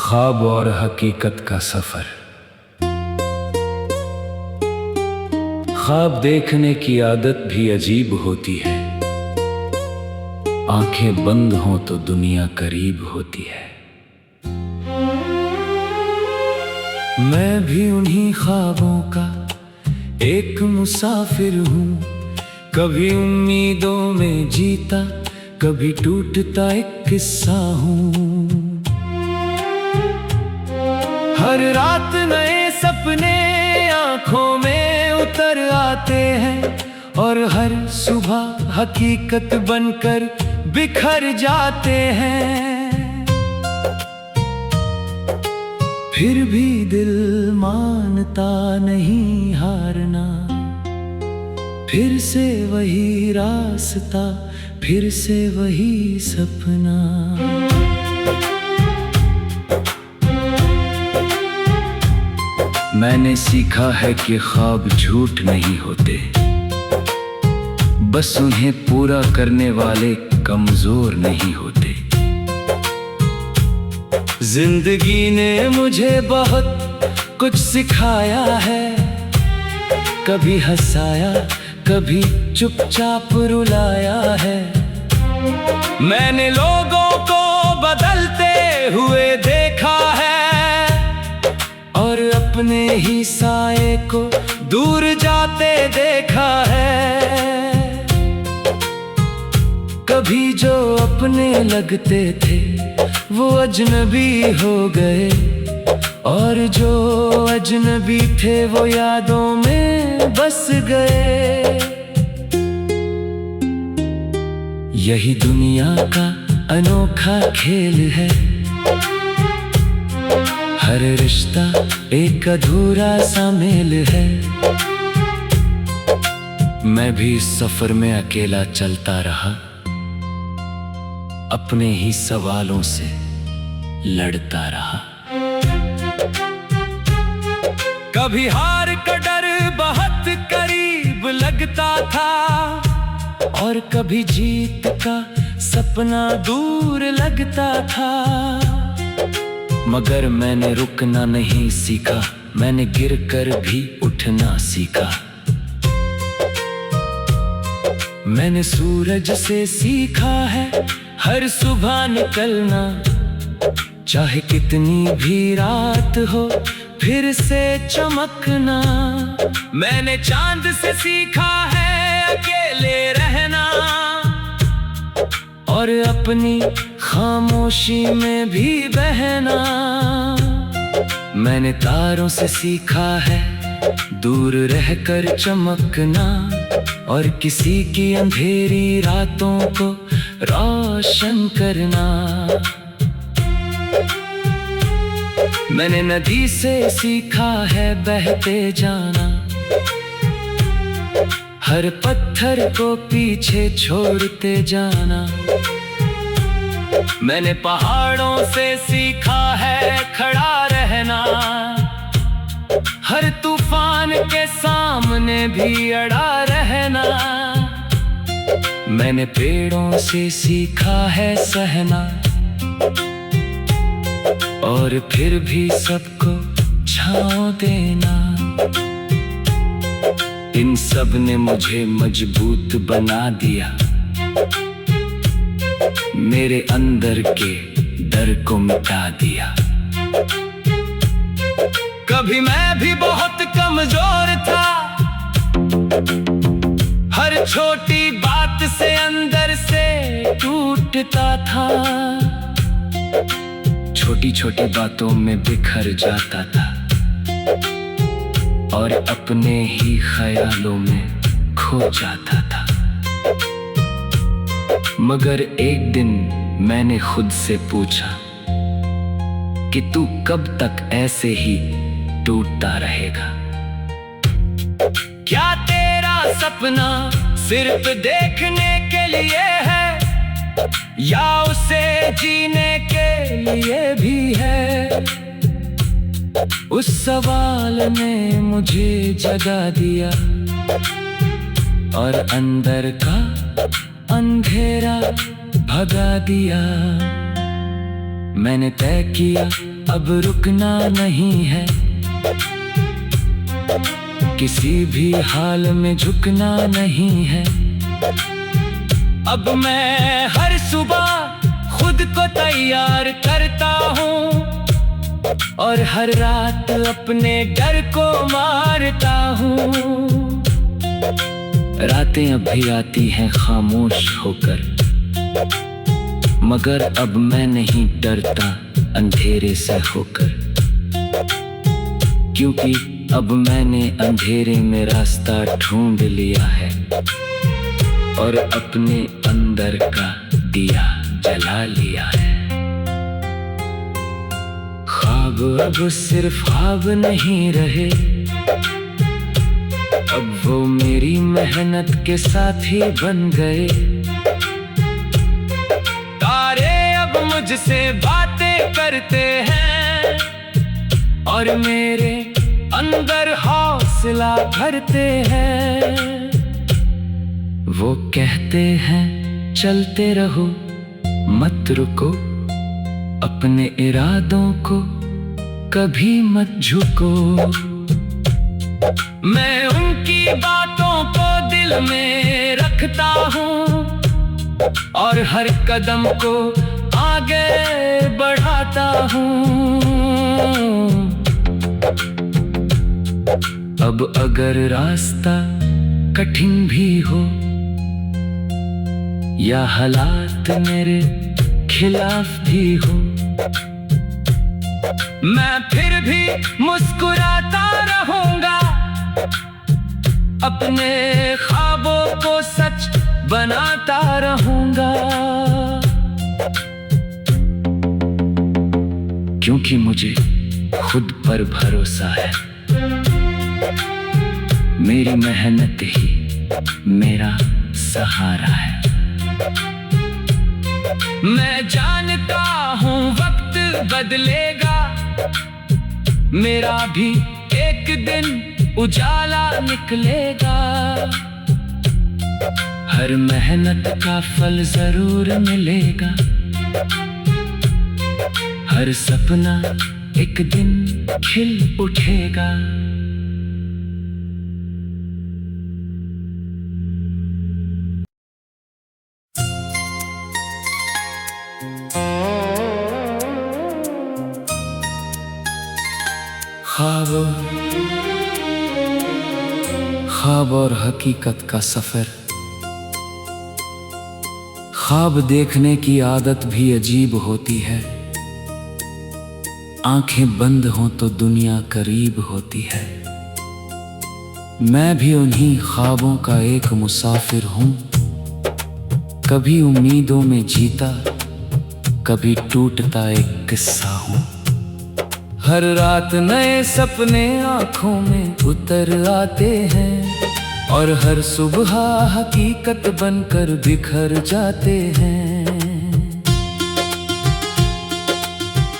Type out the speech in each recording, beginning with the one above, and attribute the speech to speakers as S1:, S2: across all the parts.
S1: ख्वाब और हकीकत का सफर। ख्वाब देखने की आदत भी अजीब होती है। आंखें बंद हों तो दुनिया करीब होती है। मैं भी उन्हीं ख्वाबों का एक मुसाफिर हूँ। कभी उम्मीदों में जीता, कभी टूटता एक किस्सा हूँ। हर रात नए सपने आंखों में उतर आते हैं और हर सुबह हकीकत बनकर बिखर जाते हैं। फिर भी दिल मानता नहीं हारना, फिर से वही रास्ता, फिर से वही सपना। मैंने सीखा है कि ख्वाब झूठ नहीं होते, बस उन्हें पूरा करने वाले कमजोर नहीं होते। जिंदगी ने मुझे बहुत कुछ सिखाया है, कभी हंसाया, कभी चुपचाप रुलाया है। मैंने लोगों को बदलते हुए देखा है और अपने ही साए को दूर जाते देखा है। कभी जो अपने लगते थे वो अजनबी हो गए, और जो अजनबी थे वो यादों में बस गए। यही दुनिया का अनोखा खेल है, हर रिश्ता एक अधूरा सा मेल है। मैं भी इस सफर में अकेला चलता रहा, अपने ही सवालों से लड़ता रहा। कभी हार का डर बहुत करीब लगता था, और कभी जीत का सपना दूर लगता था। मगर मैंने रुकना नहीं सीखा, मैंने गिरकर भी उठना सीखा। मैंने सूरज से सीखा है हर सुबह निकलना, चाहे कितनी भी रात हो फिर से चमकना। मैंने चांद से सीखा है अकेले रहना, और अपनी खामोशी में भी बहना। मैंने तारों से सीखा है दूर रहकर चमकना, और किसी की अंधेरी रातों को रोशन करना। मैंने नदी से सीखा है बहते जाना, हर पत्थर को पीछे छोड़ते जाना। मैंने पहाड़ों से सीखा है खड़ा रहना, हर तूफान के सामने भी अड़ा रहना। मैंने पेड़ों से सीखा है सहना, और फिर भी सबको छांव देना। इन सब ने मुझे मजबूत बना दिया, मेरे अंदर के डर को मिटा दिया। कभी मैं भी बहुत कमजोर था, हर छोटी बात से अंदर से टूटता था। छोटी छोटी बातों में बिखर जाता था, और अपने ही ख्यालों में खो जाता था। मगर एक दिन मैंने खुद से पूछा कि तू कब तक ऐसे ही टूटता रहेगा? क्या तेरा सपना सिर्फ देखने के लिए है, या उसे जीने के लिए भी है? उस सवाल ने मुझे जगा दिया, और अंदर का अंधेरा भगा दिया। मैंने तय किया अब रुकना नहीं है, किसी भी हाल में झुकना नहीं है। अब मैं हर सुबह खुद को तैयार करता हूँ और हर रात अपने डर को मारता हूँ। रातें अब भी आती हैं खामोश होकर, मगर अब मैं नहीं डरता अंधेरे से होकर, क्योंकि अब मैंने अंधेरे में रास्ता ढूंढ लिया है और अपने अंदर का दिया जला लिया है। ख्वाब अब सिर्फ ख्वाब नहीं रहे, अब वो मेरी मेहनत के साथी बन गए। तारे अब मुझसे बातें करते हैं और मेरे अंदर हौसला भरते हैं। वो कहते हैं चलते रहो, मत रुको, अपने इरादों को कभी मत झुको। मैं उनकी बातों को दिल में रखता हूँ और हर कदम को आगे बढ़ाता हूँ। अब अगर रास्ता कठिन भी हो या हालात मेरे खिलाफ भी हो, मैं फिर भी मुस्कुराता रहूंगा, अपने ख्वाबों को सच बनाता रहूंगा। क्योंकि मुझे खुद पर भरोसा है, मेरी मेहनत ही मेरा सहारा है। मैं जानता हूँ वक्त बदलेगा, मेरा भी एक दिन उजाला निकलेगा। हर मेहनत का फल जरूर मिलेगा, हर सपना एक दिन खिल उठेगा। ख्वाब और हकीकत का सफर। ख्वाब देखने की आदत भी अजीब होती है, आंखें बंद हों तो दुनिया करीब होती है। मैं भी उन्हीं ख्वाबों का एक मुसाफिर हूँ, कभी उम्मीदों में जीता, कभी टूटता एक किस्सा हूँ। हर रात नए सपने आँखों में उतर आते हैं और हर सुबह हकीकत बनकर बिखर जाते हैं।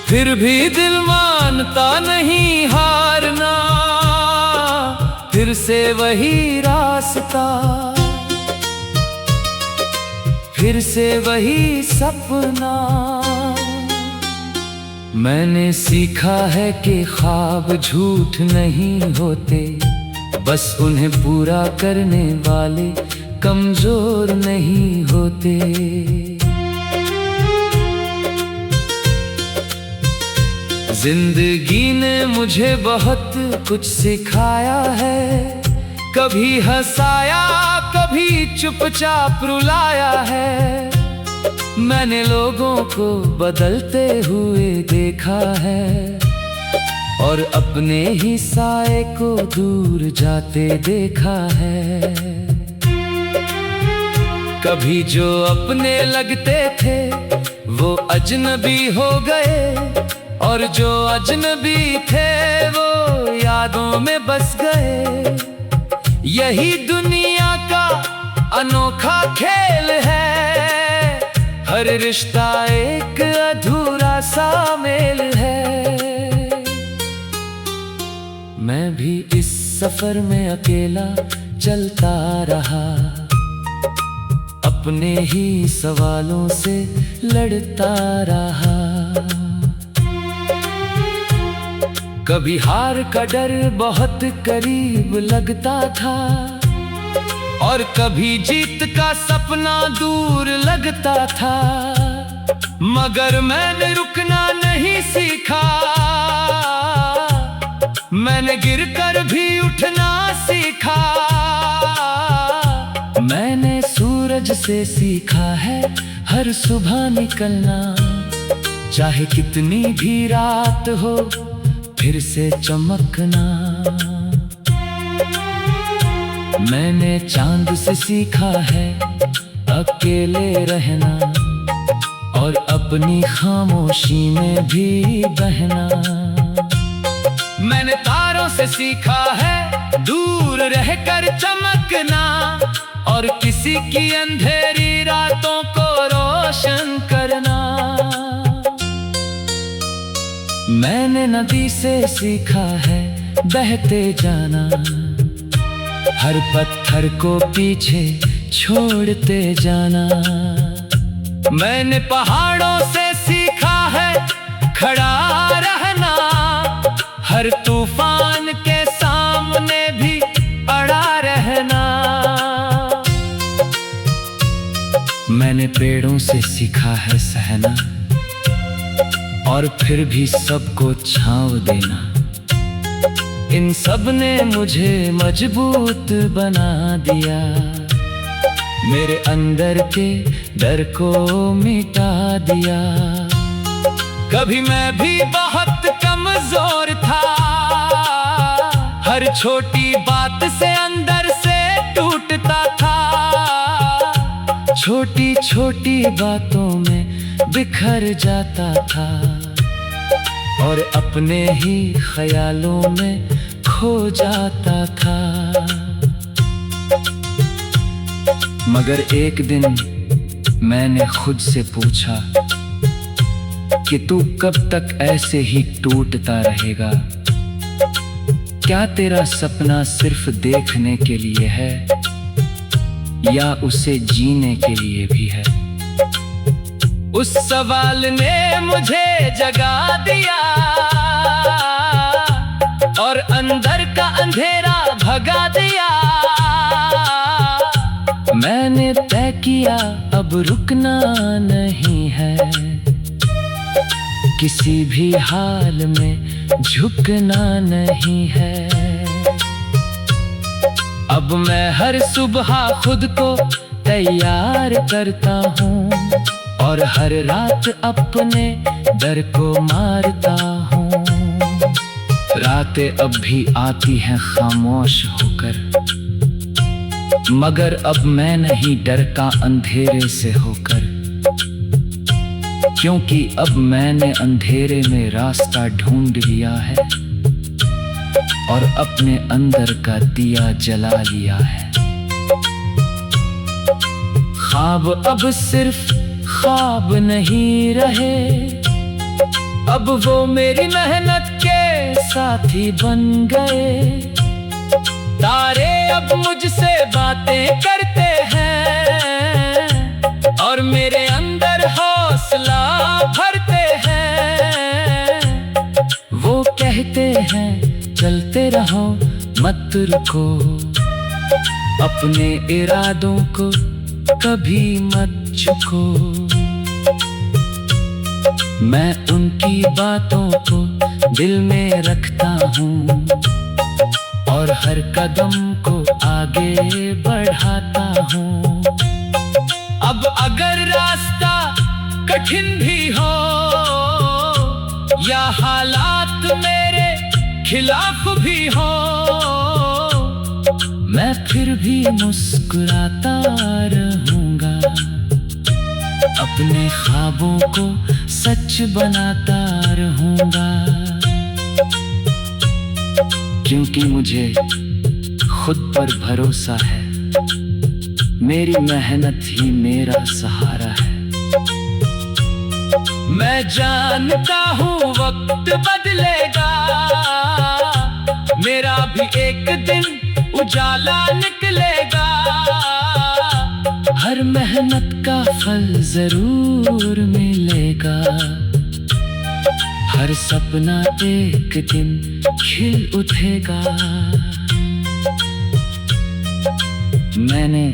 S1: फिर भी दिल मानता नहीं हारना, फिर से वही रास्ता, फिर से वही सपना। मैंने सीखा है कि ख्वाब झूठ नहीं होते, बस उन्हें पूरा करने वाले कमजोर नहीं होते। जिंदगी ने मुझे बहुत कुछ सिखाया है, कभी हंसाया, कभी चुपचाप रुलाया है। मैंने लोगों को बदलते हुए देखा है और अपने ही साए को दूर जाते देखा है। कभी जो अपने लगते थे वो अजनबी हो गए और जो अजनबी थे वो यादों में बस गए। यही दुनिया का अनोखा खेल है, हर रिश्ता एक अधूरा सा मेल है। मैं भी इस सफर में अकेला चलता रहा, अपने ही सवालों से लड़ता रहा। कभी हार का डर बहुत करीब लगता था, और कभी जीत का सपना दूर लगता था। मगर मैंने रुकना नहीं सीखा, मैंने गिरकर भी उठना सीखा। मैंने सूरज से सीखा है हर सुबह निकलना, चाहे कितनी भी रात हो फिर से चमकना। मैंने चांद से सीखा है अकेले रहना, और अपनी खामोशी में भी बहना। मैंने तारों से सीखा है दूर रहकर चमकना, और किसी की अंधेरी रातों को रोशन करना। मैंने नदी से सीखा है बहते जाना, हर पत्थर को पीछे छोड़ते जाना। मैंने पहाड़ों से सीखा है खड़ा रहना, हर तूफान के सामने भी अड़ा रहना। मैंने पेड़ों से सीखा है सहना, और फिर भी सबको छांव देना। इन सब ने मुझे मजबूत बना दिया, मेरे अंदर के डर को मिटा दिया। कभी मैं भी बहुत कमजोर था, हर छोटी बात से अंदर से टूटता था। छोटी छोटी बातों में बिखर जाता था, और अपने ही ख्यालों में खो जाता था। मगर एक दिन मैंने खुद से पूछा कि तू कब तक ऐसे ही टूटता रहेगा? क्या तेरा सपना सिर्फ देखने के लिए है, या उसे जीने के लिए भी है? उस सवाल ने मुझे जगा दिया, और अंदर का अंधेरा भगा दिया। मैंने तय किया अब रुकना नहीं है, किसी भी हाल में झुकना नहीं है। अब मैं हर सुबह खुद को तैयार करता हूँ, और हर रात अपने डर को मारता हूँ। रातें अब भी आती हैं खामोश होकर, मगर अब मैं नहीं डरता अंधेरे से होकर, क्योंकि अब मैंने अंधेरे में रास्ता ढूंढ लिया है, और अपने अंदर का दिया जला लिया है। ख्वाब अब सिर्फ ख्वाब नहीं रहे, अब वो मेरी मेहनत के साथी बन गए। तारे अब मुझसे बातें करते हैं, और मेरे अंदर हौसला भरते हैं। वो कहते हैं चलते रहो मत रुको, अपने इरादों को कभी मत झुको। मैं उनकी बातों को दिल में रखता हूँ, और हर कदम को आगे बढ़ाता हूँ। अब अगर रास्ता कठिन भी हो, या हालात मेरे खिलाफ भी हो, मैं फिर भी मुस्कुराता रहूंगा, अपने ख्वाबों को सच बनाता रहूंगा। क्योंकि मुझे खुद पर भरोसा है, मेरी मेहनत ही मेरा सहारा है। मैं जानता हूँ वक्त बदलेगा, मेरा भी एक दिन उजाला निकलेगा। हर मेहनत का फल जरूर मिलेगा, हर सपना एक दिन खिल उठेगा। मैंने